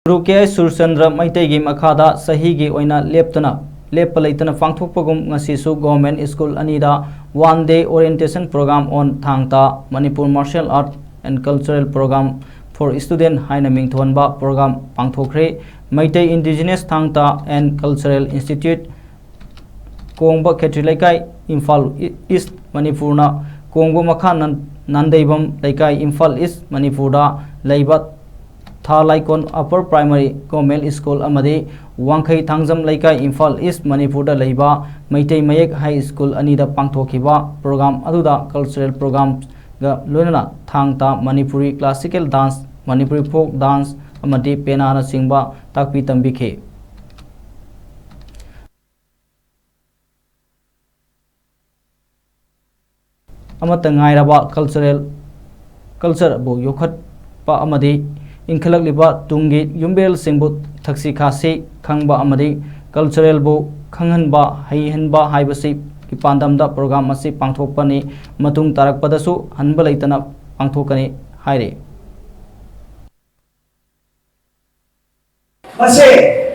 Guru K. Surchandra Maitegi Makada Sahigi Oina Leptana Lepalaitana Fangthokpagum ngasisu Government School Anida 1-day orientation program on Thangta Manipur Martial Art and Cultural Program for Student Haina Mingthonba program Pangthokre Maitei Indigenous Thangta and Cultural Institute Kongba Ketrilaikai Imphal East Manipurna Kongbo Makha Nandaibam Laikai Imphal East Manipurda Laibat Tha Laikon Upper Primary Government School Amadi Wangkhai Thangjam Laikai Imphal East Manipurda Laiba Maitei Mayek High School Anida Pangthokiba program aduda cultural programs ga loinana Thangta Manipuri Classical Dance Manipuri Folk Dance amadi penana singba takpi tambikhe amata ngairaba culture bu yokhat pa amadi inkhalak liba tungi yumbel singbu thaksi khasi khangba amadi cultural bu khanghanba haihanba haibasi ipandamda program asi pangthokpani matung tarakpadasu hanba leitana pangthokani haire mase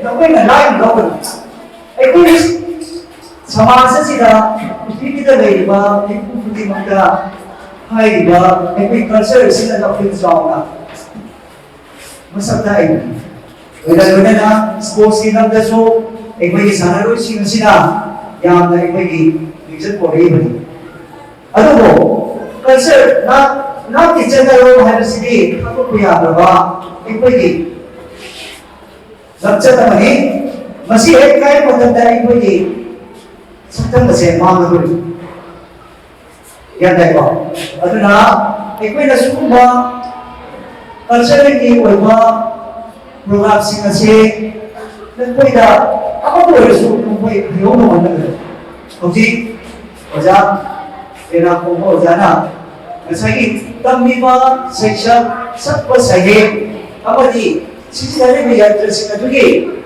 nakoina line logon ekoi samaj sida pithida leiba ekudi mangda haiba ekoi culture sida napin sauna masakta ai weda na sports ki namda so ekoi sanaroi sida yamna ekoi reason for every adugo culture na kitchen da ro haibasidi thako puya daba ekoi Lakshata mani masih kai matam dari koi saktam base mang guru yang dai ko aduna ekoi na sukuma culture ki oiba program sing ase koi da apa ko resu koi yo no man hoji oja ena ko oja na ngasai tammiba seksha sabba sahe amadi system में याद कर सकते हो कि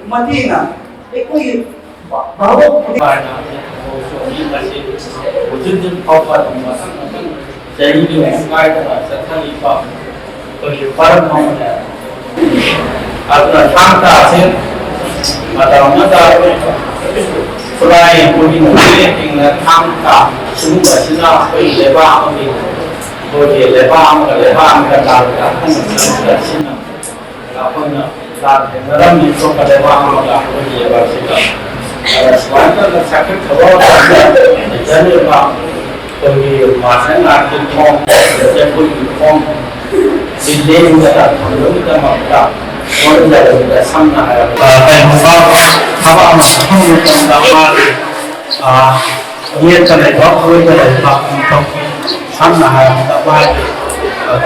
मतीना एक कोई भावो वजन पापा jadi ni sekai dah sekarang ipa pergi barang mau dah ada thangta sih mata selain pergi mungkin tinggal thangta semua sisa pergi lebar pergi lebar kalau kan sini अपन नरम निचों का लेवा हमारा ये बात है स्वास्थ्य का सेक्टर खबर जाने का तो ये मासन आर्थिक फॉर्म जैसे कोई फॉर्म सिद्धे हुआ हम लोग का मामला और ज़्यादा सामना है हवा हम ये चले कोई चले तो सामना है बात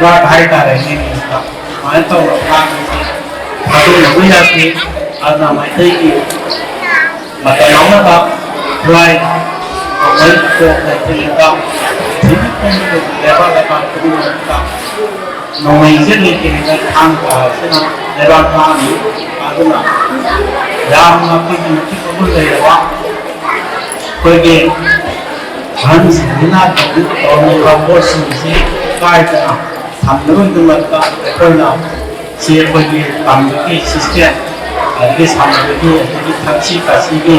भाई का रहने का मैं तो Aku nak lagi, ada macam ini. Macam mana tak? Fly, orang tu macam ni tak. Jadi pun lepas kedua tak. Nama ini ni kita angka, sekarang lepas kami, ada nak. Jam apa yang kita boleh lewat. Pergi, hans bina tu, orang lapor sini, kaya tak. Sambil tu mereka pernah. Siapa yang kami sistem, ini sama ini taksi ini.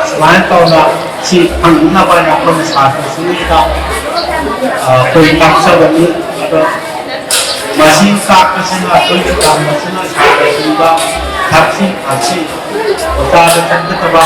Selain itu nak si pengguna banyak perusahaan sini tak perintah ini ada masih tak kesana perintah masih tak kesana taksi, usaha tempat